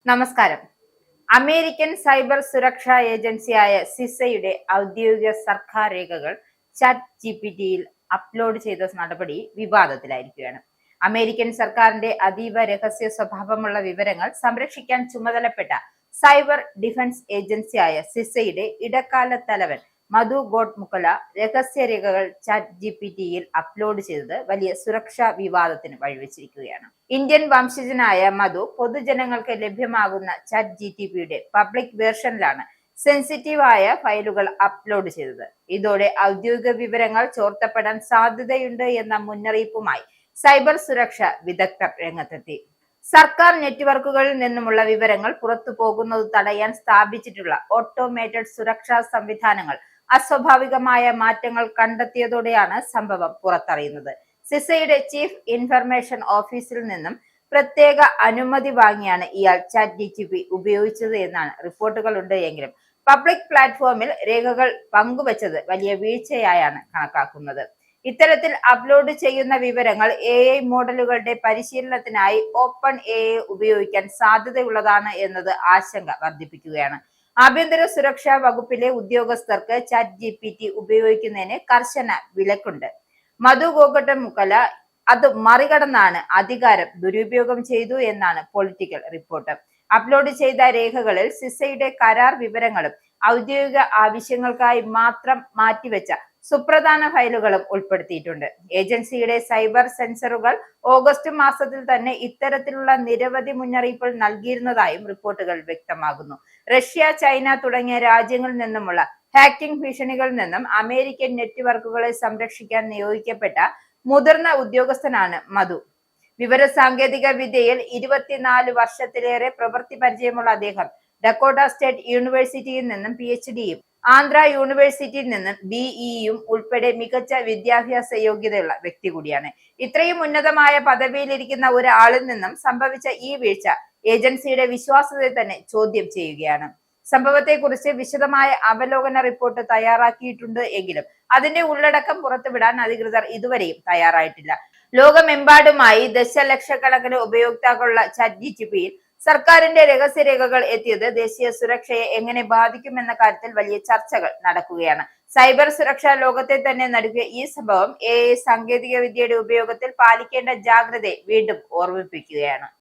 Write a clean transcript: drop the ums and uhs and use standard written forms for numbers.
നമസ്കാരം. American cyber സുരക്ഷാ ഏജൻസിയായ സിസയുടെ ഔദ്യോഗിക സർക്കാർ രേഖകൾ ചാറ്റ് ജിപിടിയിൽ അപ്ലോഡ് ചെയ്ത നടപടി വിവാദത്തിലായിരിക്കുകയാണ്. അമേരിക്കൻ സർക്കാരിന്റെ അതീവ രഹസ്യ സ്വഭാവമുള്ള വിവരങ്ങൾ സംരക്ഷിക്കാൻ ചുമതലപ്പെട്ട സൈബർ ഡിഫൻസ് ഏജൻസിയായ സിസയുടെ ഇടക്കാല തലവൻ മധു ഗോഡ്മുക്കല രഹസ്യരേഖകൾ ചാറ്റ് ജിപിടിയിൽ അപ്ലോഡ് ചെയ്തത് വലിയ സുരക്ഷാ വിവാദത്തിന് വഴിവെച്ചിരിക്കുകയാണ്. ഇന്ത്യൻ വംശജനായ മധു പൊതുജനങ്ങൾക്ക് ലഭ്യമാകുന്ന ചാറ്റ് ജിടിപിയുടെ പബ്ലിക് വേർഷനിലാണ് സെൻസിറ്റീവായ ഫയലുകൾ അപ്ലോഡ് ചെയ്തത്. ഇതോടെ ഔദ്യോഗിക വിവരങ്ങൾ ചോർത്തപ്പെടാൻ സാധ്യതയുണ്ട് എന്ന മുന്നറിയിപ്പുമായി സൈബർ സുരക്ഷ വിദഗ്ധർ രംഗത്തെത്തി. സർക്കാർ നെറ്റ്വർക്കുകളിൽ നിന്നുമുള്ള വിവരങ്ങൾ പുറത്തു പോകുന്നത് തടയാൻ സ്ഥാപിച്ചിട്ടുള്ള ഓട്ടോമേറ്റഡ് സുരക്ഷാ സംവിധാനങ്ങൾ അസ്വാഭാവികമായ മാറ്റങ്ങൾ കണ്ടെത്തിയതോടെയാണ് സംഭവം പുറത്തറിയുന്നത്. സിസയുടെ ചീഫ് ഇൻഫർമേഷൻ ഓഫീസിൽ നിന്നും പ്രത്യേക അനുമതി വാങ്ങിയാണ് ഇയാൾ ചാറ്റ് ജിപിടി ഉപയോഗിച്ചത് എന്നാണ് റിപ്പോർട്ടുകളുണ്ട് എങ്കിലും പബ്ലിക് പ്ലാറ്റ്ഫോമിൽ രേഖകൾ പങ്കുവച്ചത് വലിയ വീഴ്ചയായാണ് കണക്കാക്കുന്നത്. ഇത്തരത്തിൽ അപ്ലോഡ് ചെയ്യുന്ന വിവരങ്ങൾ AI മോഡലുകളുടെ പരിശീലനത്തിനായി ഓപ്പൺ AI ഉപയോഗിക്കാൻ സാധ്യതയുള്ളതാണ് എന്നത് ആശങ്ക വർദ്ധിപ്പിക്കുകയാണ്. ആഭ്യന്തര സുരക്ഷാ വകുപ്പിലെ ഉദ്യോഗസ്ഥർക്ക് ചാറ്റ് ജിപിടി ഉപയോഗിക്കുന്നതിന് കർശന വിലക്കുണ്ട്. മധു ഗോഡ്മുക്കല അത് മറികടന്നാണ് അധികാരം ദുരുപയോഗം ചെയ്തു എന്നാണ് പൊളിറ്റിക്കൽ റിപ്പോർട്ട്. അപ്ലോഡ് ചെയ്ത രേഖകളിൽ സിസയുടെ കരാർ വിവരങ്ങളും ഔദ്യോഗിക ആവശ്യങ്ങൾക്കായി മാത്രം മാറ്റിവെച്ച സുപ്രധാന ഫയലുകളും ഉൾപ്പെടുത്തിയിട്ടുണ്ട്. ഏജൻസിയുടെ സൈബർ സെൻസറുകൾ ഓഗസ്റ്റ് മാസത്തിൽ തന്നെ ഇത്തരത്തിലുള്ള നിരവധി മുന്നറിയിപ്പുകൾ നൽകിയിരുന്നതായും റിപ്പോർട്ടുകൾ വ്യക്തമാകുന്നു. റഷ്യ, ചൈന തുടങ്ങിയ രാജ്യങ്ങളിൽ നിന്നുമുള്ള ഹാക്കിംഗ് ഭീഷണികളിൽ നിന്നും അമേരിക്കൻ നെറ്റ്വർക്കുകളെ സംരക്ഷിക്കാൻ നിയോഗിക്കപ്പെട്ട മുതിർന്ന ഉദ്യോഗസ്ഥനാണ് മധു. വിവര സാങ്കേതിക വിദ്യയിൽ 24 വർഷത്തിലേറെ പ്രവൃത്തി പരിചയമുള്ള അദ്ദേഹം ഡക്കോട്ട സ്റ്റേറ്റ് യൂണിവേഴ്സിറ്റിയിൽ നിന്നും PhDയും ആന്ധ്ര യൂണിവേഴ്സിറ്റിയിൽ നിന്നും BEയും ഉൾപ്പെടെ മികച്ച വിദ്യാഭ്യാസ യോഗ്യതയുള്ള വ്യക്തി കൂടിയാണ്. ഇത്രയും ഉന്നതമായ പദവിയിലിരിക്കുന്ന ഒരാളിൽ നിന്നും സംഭവിച്ച ഈ വീഴ്ച ഏജൻസിയുടെ വിശ്വാസ്യതയെ തന്നെ ചോദ്യം ചെയ്യുകയാണ്. സംഭവത്തെക്കുറിച്ച് വിശദമായ അവലോകന റിപ്പോർട്ട് തയ്യാറാക്കിയിട്ടുണ്ട് എങ്കിലും അതിന്റെ ഉള്ളടക്കം പുറത്തുവിടാൻ അധികൃതർ ഇതുവരെയും തയ്യാറായിട്ടില്ല. ലോകമെമ്പാടുമായി ദശലക്ഷക്കണക്കിന് ഉപയോക്താക്കളുള്ള ചാറ്റ് ജിപിടിയിൽ സർക്കാരിന്റെ രഹസ്യരേഖകൾ എത്തിയത് ദേശീയ സുരക്ഷയെ എങ്ങനെ ബാധിക്കുമെന്ന കാര്യത്തിൽ വലിയ ചർച്ചകൾ നടക്കുകയാണ്. സൈബർ സുരക്ഷാ ലോകത്തെ തന്നെ നടുക്കിയ ഈ സംഭവം AI സാങ്കേതിക വിദ്യയുടെ ഉപയോഗത്തിൽ പാലിക്കേണ്ട ജാഗ്രതയെ വീണ്ടും ഓർമ്മിപ്പിക്കുകയാണ്.